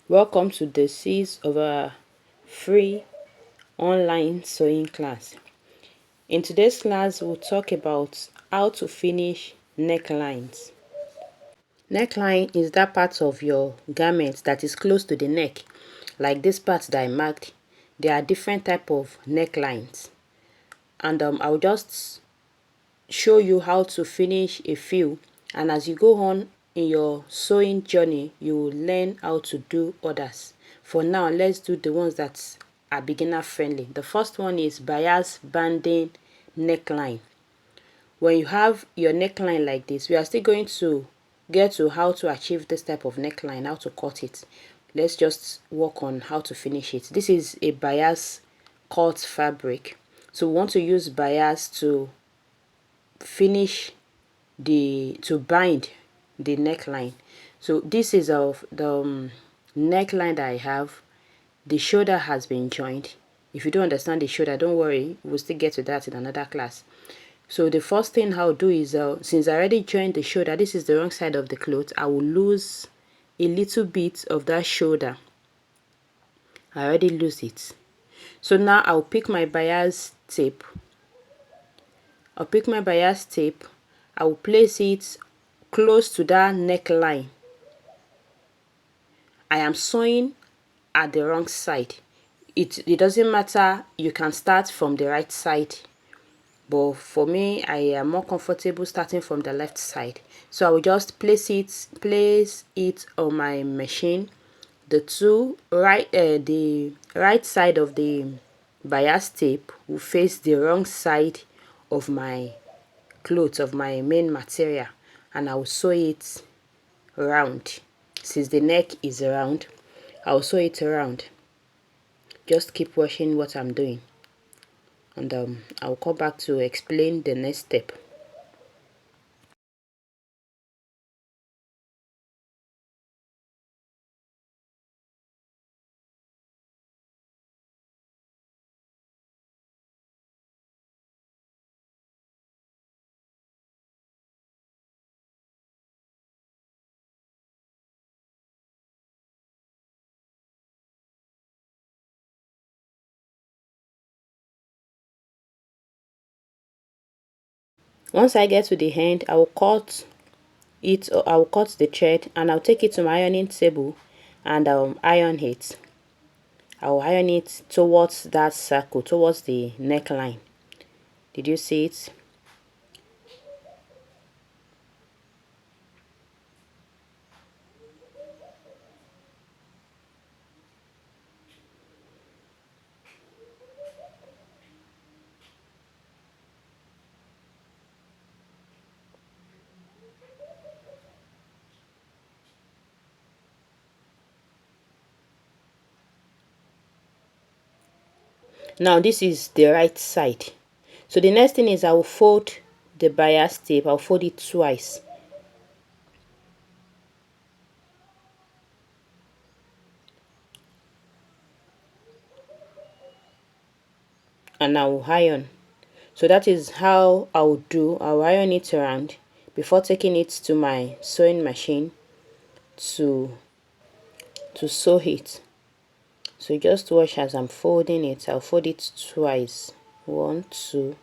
Welcome to the series of our free online sewing class. In today's class, we'll talk about how to finish necklines. Neckline is that part of your garment that is close to the neck, like this part that I marked. There are different type of necklines, and I'll just show you how to finish a few, and as you go on in your sewing journey you will learn how to do others. For now, let's do the ones that are beginner friendly. The first one is bias banding neckline. When you have your neckline like this, we are still going to get to how to achieve this type of neckline, how to cut it. Let's just work on how to finish it. This is a bias cut fabric, so we want to use bias to bind the neckline. So this is of the neckline that I have. The shoulder has been joined. If you don't understand the shoulder, don't worry, we'll still get to that in another class. So the first thing I'll do is, since I already joined the shoulder, this is the wrong side of the cloth, I will lose a little bit of that shoulder. I already lose it. So now I'll pick my bias tape. I will place it close to that neckline. I am sewing at the wrong side. It doesn't matter, you can start from the right side, but for me I am more comfortable starting from the left side. So I will just place it on my machine. The right side of the bias tape will face the wrong side of my cloth, of my main material, and I will sew it round. Since the neck is round, I'll sew it around. Just keep watching what I'm doing, and I'll come back to explain the next step. Once I get to the end, I will cut the thread, and I'll take it to my ironing table and iron it. I'll iron it towards that circle, towards the neckline. Did you see it? Now this is the right side. So the next thing is I will fold the bias tape. I'll fold it twice. And I will iron. So that is how I'll iron it around before taking it to my sewing machine to sew it. So just watch as I'm folding it. I'll fold it twice. 1, 2,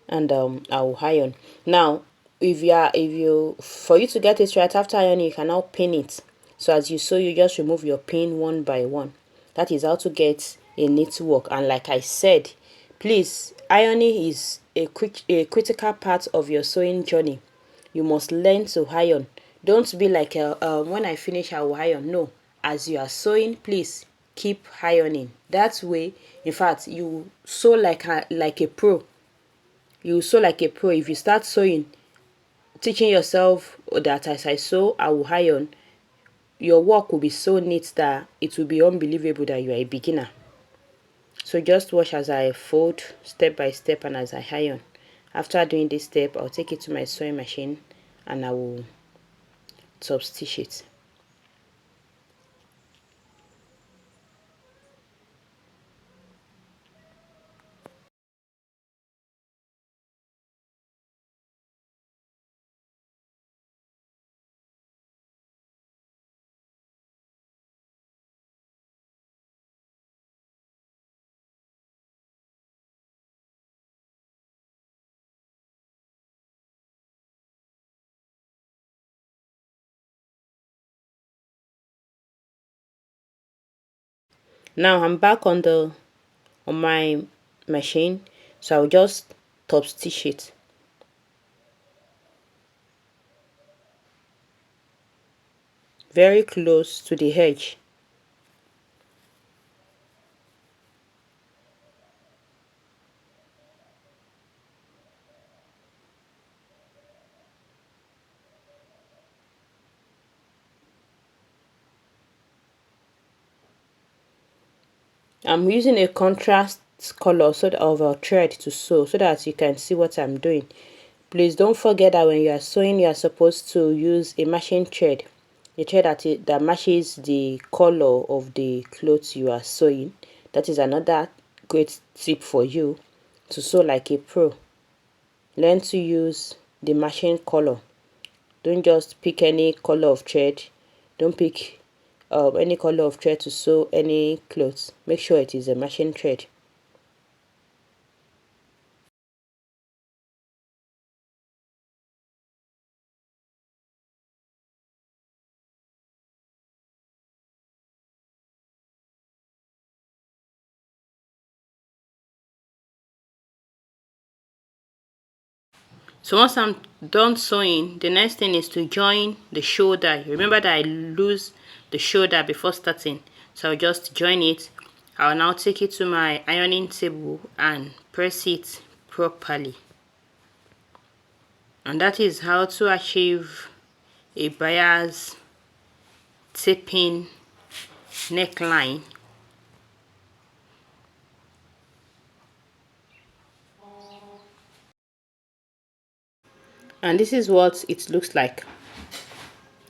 and I'll iron. Now for you to get it right after ironing, you can now pin it. So as you sew, you just remove your pin one by one. That is how to get a neat work. And like I said, please, ironing is a critical part of your sewing journey. You must learn to iron. Don't be like when I finish I will iron. No, as you are sewing, please keep ironing. That way, in fact, you sew like a pro. You sew like a pro. If you start sewing, teaching yourself that as I sew I will iron, your work will be so neat that it will be unbelievable that you are a beginner. So just watch as I fold step by step and as I iron. After doing this step, I'll take it to my sewing machine and I will top stitch it. Now I'm back on my machine, so I'll just top stitch it. Very close to the edge. I'm using a contrast color so that of a thread to sew so that you can see what I'm doing. Please don't forget that when you are sewing, you are supposed to use a matching thread, a thread that matches the color of the clothes you are sewing. That is another great tip for you to sew like a pro. Learn to use the matching color. Don't just pick any color of thread. Don't pick any color of thread to sew any clothes. Make sure it is a matching thread. So once I'm done sewing, the next thing is to join the shoulder. Remember that I lose the shoulder before starting, so I'll just join it. I'll now take it to my ironing table and press it properly. And that is how to achieve a bias taping neckline. And this is what it looks like.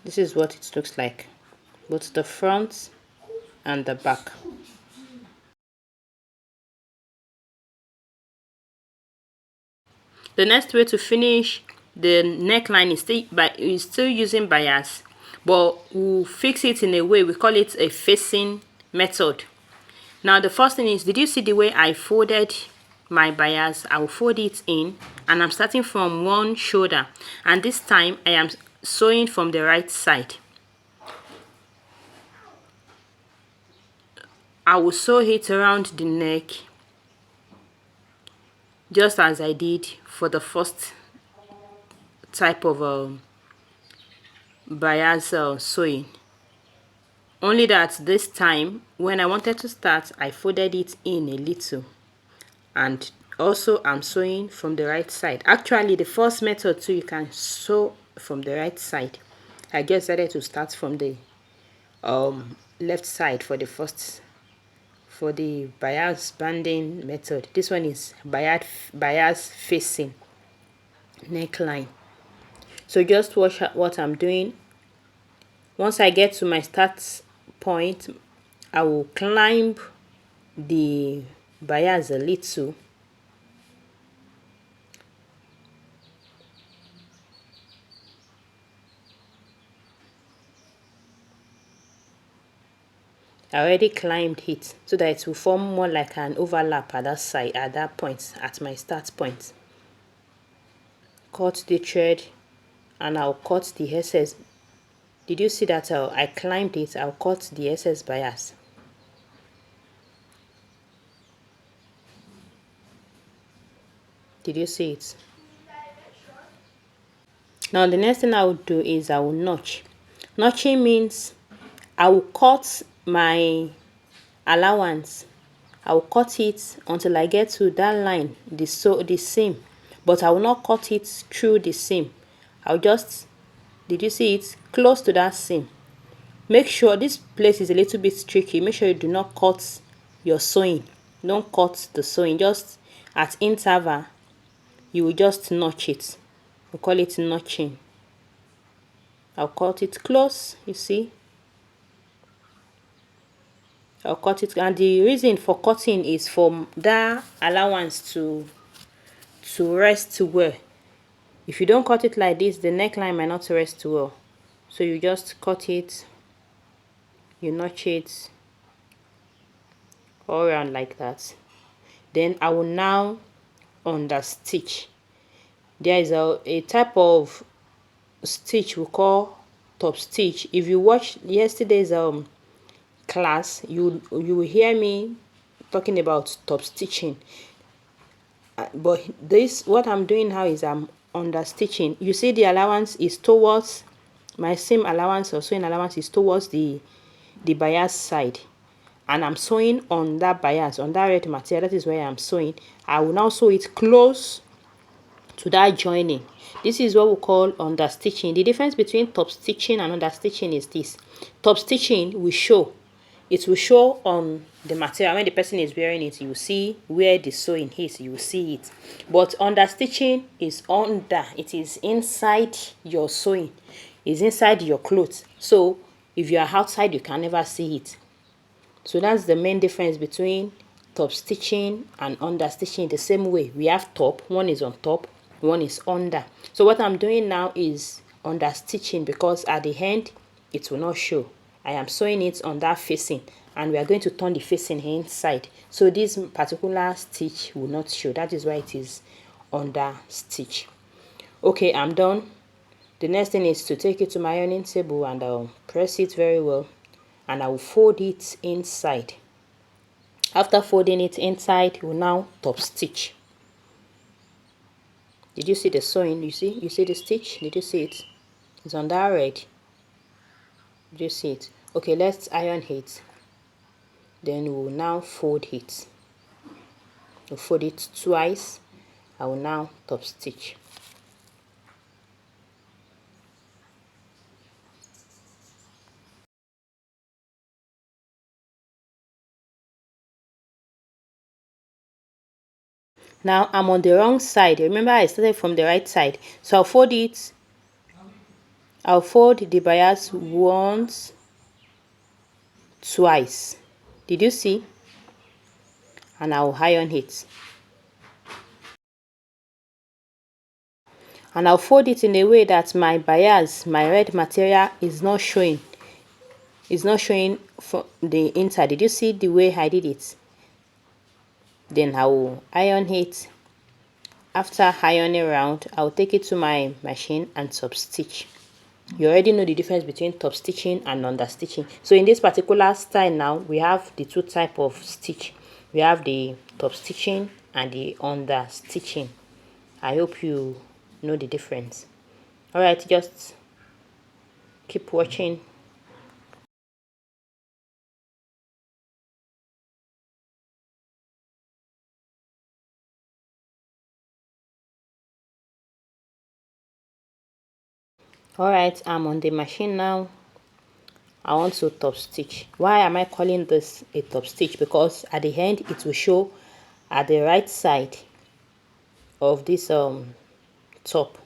This is what it looks like, both the front and the back. The next way to finish the neckline is still using bias, but we'll fix it in a way, we call it a facing method. Now the first thing is, did you see the way I folded my bias? I will fold it in, and I'm starting from one shoulder, and this time I am sewing from the right side. I will sew it around the neck just as I did for the first type of bias sewing. Only that this time, when I wanted to start, I folded it in a little. And also I'm sewing from the right side. Actually, the first method too, you can sew from the right side. I just decided to start from the left side for the bias banding method. This one is bias facing neckline. So just watch what I'm doing. Once I get to my start point, I will climb the bias a little. I already climbed it so that it will form more like an overlap at that side, at that point, at my start point. Cut the thread and I'll cut the excess. Did you see that I climbed it? I'll cut the excess bias. Did you see it? Now the next thing I will do is I will notch. Notching means I will cut my allowance. I will cut it until I get to that line, the seam, but I will not cut it through the seam. I'll just, did you see it, close to that seam. Make sure this place is a little bit tricky. Make sure you do not cut your sewing. Don't cut the sewing. Just at interval, you will just notch it. We call it notching. I'll cut it close, you see. I'll cut it, and the reason for cutting is for that allowance to rest well. If you don't cut it like this, the neckline might not rest well. So you just cut it, you notch it all around like that. Then I will now understitch. There is a type of stitch we call top stitch. If you watched yesterday's class, you will hear me talking about top stitching. But this, what I'm doing now is I'm under stitching. You see the allowance is towards my seam allowance or sewing allowance is towards the bias side, and I'm sewing on that bias, on that red material. That is where I'm sewing. I will now sew it close to that joining. This is what we call under stitching. The difference between top stitching and under stitching is this: top stitching will show, it will show on the material. When the person is wearing it, you will see where the sewing is, you will see it. But under stitching is under, it is inside your sewing, is inside your clothes. So if you are outside, you can never see it. So that's the main difference between top stitching and under stitching. The same way, we have top, one is on top, one is under. So what I'm doing now is under stitching, because at the end it will not show. I am sewing it on that facing, and we are going to turn the facing inside, so this particular stitch will not show. That is why it is under stitch. Okay, I'm done. The next thing is to take it to my ironing table, and I'll press it very well, and I will fold it inside. After folding it inside, we'll now top stitch. Did you see the sewing? You see the stitch? Did you see it? It's on that red. Did you see it? Okay, let's iron it. Then we'll now fold it. We'll fold it twice. I will now top stitch. Now I'm on the wrong side. Remember, I started from the right side. So I'll fold it. I'll fold the bias once, twice. Did you see? And I'll iron it. And I'll fold it in a way that my bias, my red material, is not showing. It's not showing from the inside. Did you see the way I did it? Then I will iron it. After ironing around, I'll take it to my machine and top stitch. You already know the difference between top stitching and under stitching. So in this particular style now, we have the two type of stitch. We have the top stitching and the under stitching. I hope you know the difference. All right, just keep watching. All right, I'm on the machine now. I want to top stitch. Why am I calling this a top stitch? Because at the end it will show at the right side of this top.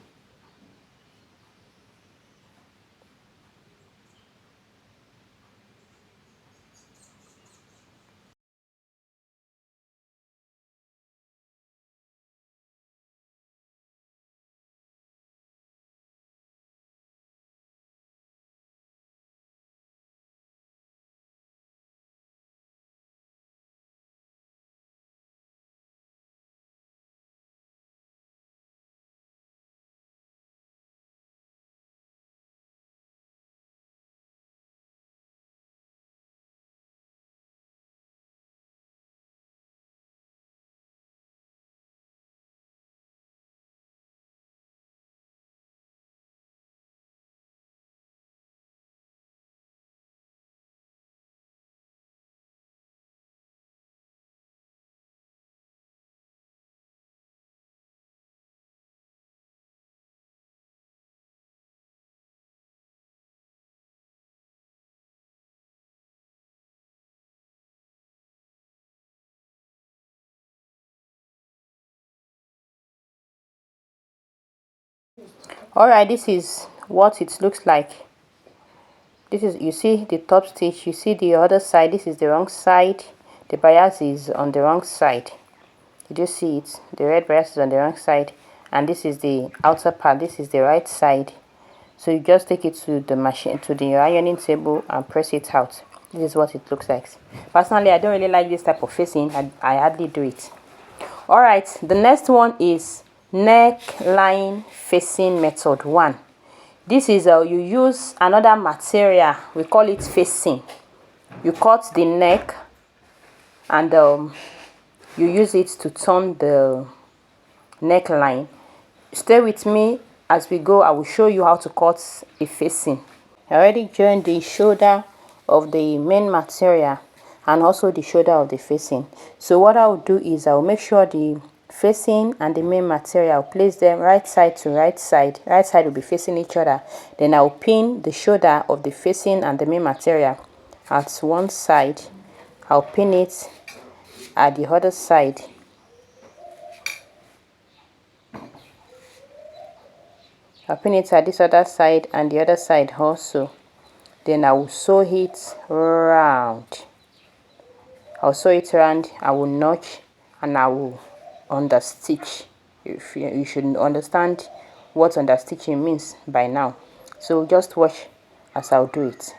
All right, this is what it looks like. This is, you see the top stitch, you see the other side. This is the wrong side. The bias is on the wrong side. Did you see it? The red bias is on the wrong side, and this is the outer part. This is the right side. So you just take it to the machine, to the ironing table, and press it out. This is what it looks like. Personally, I don't really like this type of facing. I hardly do it. All right, the next one is neckline facing method 1. This is you use another material, we call it facing. You cut the neck and you use it to turn the neckline. Stay with me as we go. I will show you how to cut a facing. I already joined the shoulder of the main material and also the shoulder of the facing. So what I will do is I will make sure the facing and the main material, place them right side to right side. Right side will be facing each other. Then I will pin the shoulder of the facing and the main material at one side. I'll pin it at the other side. I'll pin it at this other side and the other side also. Then I will sew it round. I'll sew it around, I will notch, and I will understitch. If you should understand what understitching means by now. So just watch as I'll do it.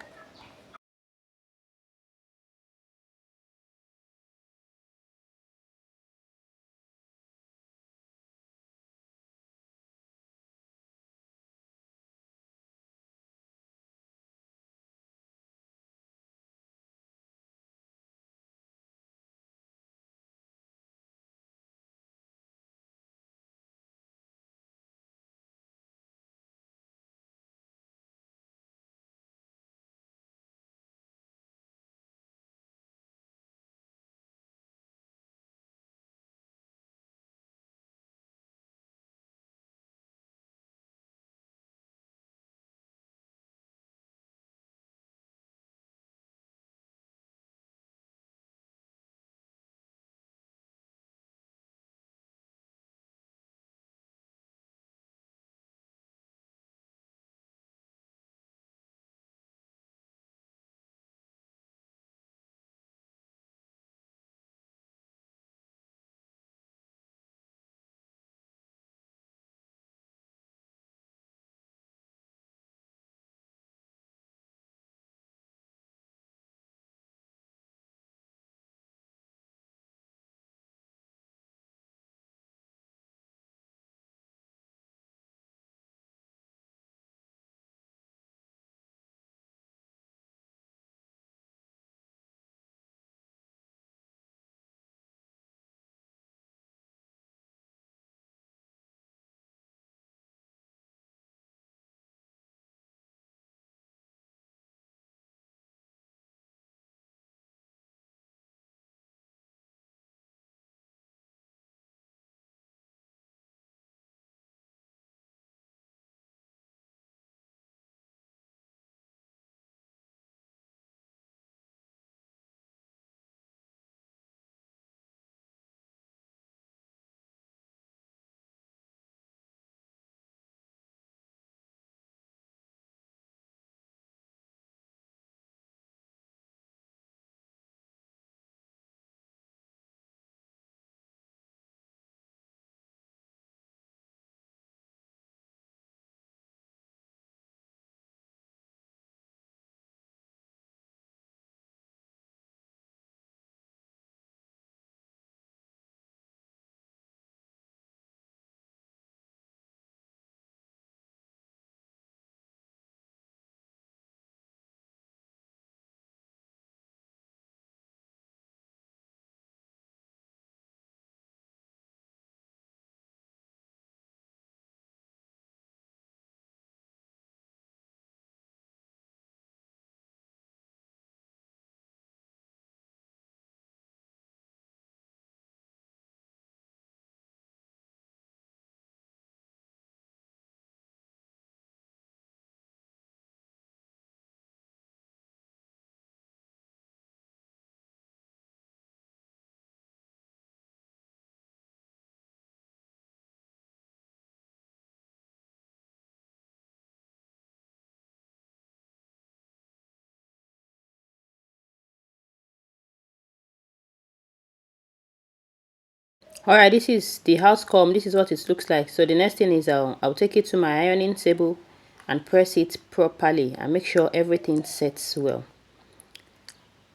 Alright, this is the house comb. This is what it looks like. So the next thing is I'll take it to my ironing table and press it properly and make sure everything sets well.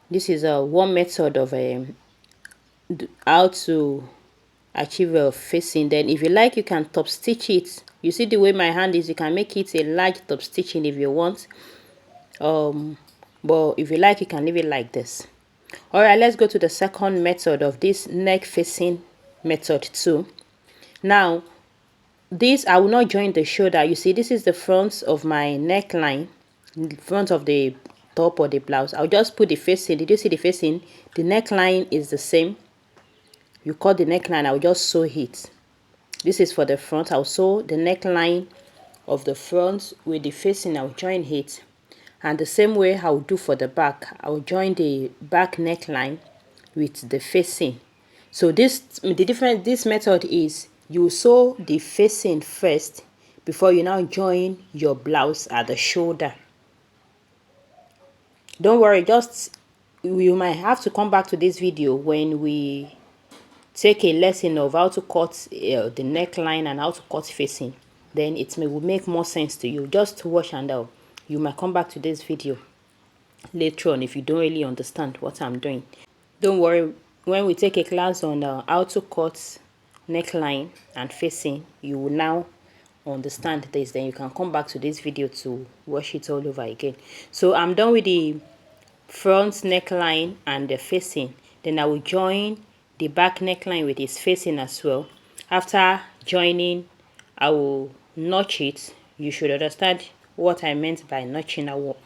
This is one method of how to achieve a facing. Then if you like, you can top stitch it. You see the way my hand is, you can make it a large top stitching if you want. but if you like, you can leave it like this. All right, let's go to the second method of this neck facing method too. Now, this I will not join the shoulder. You see, this is the front of my neckline, front of the top or the blouse. I'll just put the facing. Did you see the facing? The neckline is the same. You cut the neckline, I'll just sew it. This is for the front. I'll sew the neckline of the front with the facing. I'll join it, and the same way I'll do for the back. I'll join the back neckline with the facing. So this method is you sew the facing first before you now join your blouse at the shoulder. Don't worry, just you might have to come back to this video when we take a lesson of how to cut the neckline and how to cut facing. Then will make more sense to you. Just watch, and you might come back to this video later on if you don't really understand what I'm doing. Don't worry, when we take a class on how to cut neckline and facing, you will now understand this. Then you can come back to this video to watch it all over again. So I'm done with the front neckline and the facing. Then I will join the back neckline with its facing as well. After joining, I will notch it. You should understand what I meant by notching. I will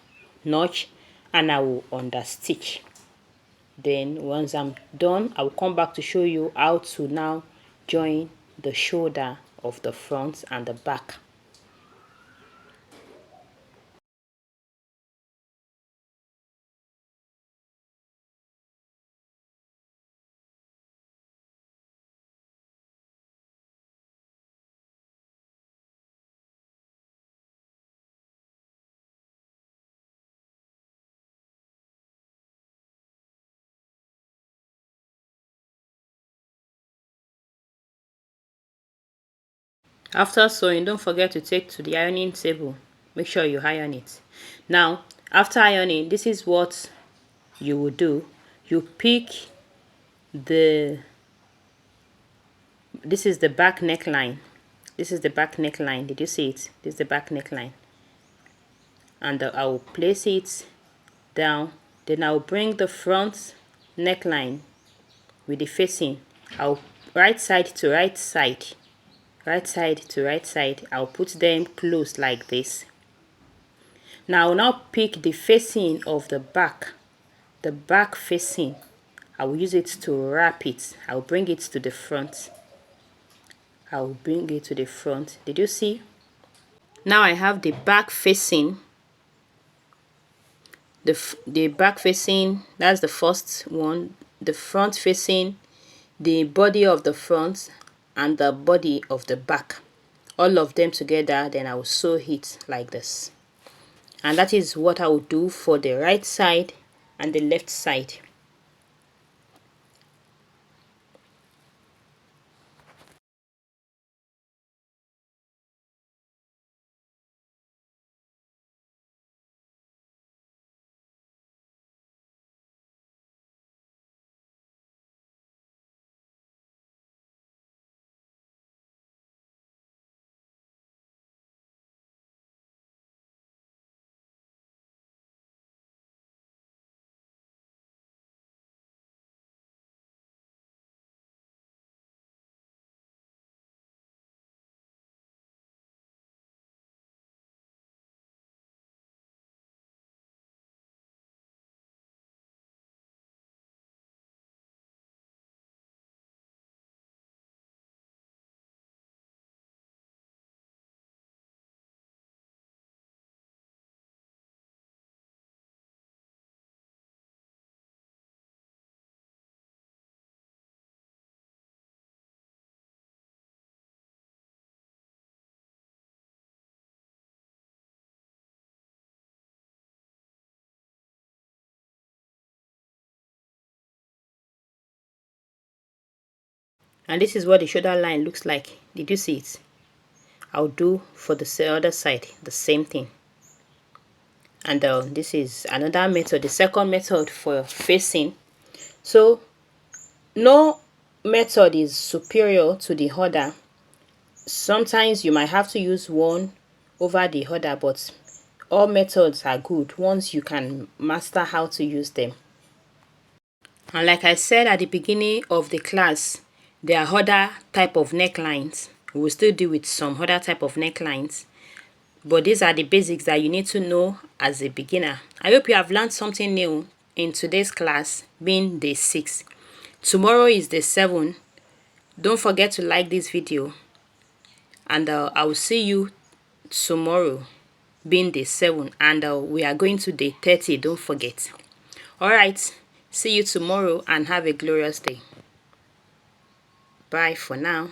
notch and I will understitch. Then once I'm done, I will come back to show you how to now join the shoulder of the front and the back. After sewing, don't forget to take to the ironing table. Make sure you iron it. Now, after ironing, this is what you will do. You pick this is the back neckline. This is the back neckline. Did you see it? This is the back neckline. And I will place it down. Then I will bring the front neckline with the facing. I'll right side to right side. Right side to right side. I'll put them close like this. Now I'll now pick the facing of the back facing. I will use it to wrap it. I'll bring it to the front. I'll bring it to the front. Did you see? Now I have the back facing. The back facing, that's the first one. The front facing, the body of the front and the body of the back, all of them together. Then I will sew it like this, and that is what I will do for the right side and the left side. And this is what the shoulder line looks like. Did you see it? I'll do for the other side the same thing. And this is another method, the second method for facing. So no method is superior to the other. Sometimes you might have to use one over the other, but All methods are good once you can master how to use them. And like I said at the beginning of the class, there are other type of necklines. We will still deal with some other type of necklines. But these are the basics that you need to know as a beginner. I hope you have learned something new in today's class, being day 6. Tomorrow is day 7. Don't forget to like this video, and I will see you tomorrow, being day 7, and we are going to day 30. Don't forget. All right, see you tomorrow and have a glorious day. Bye for now.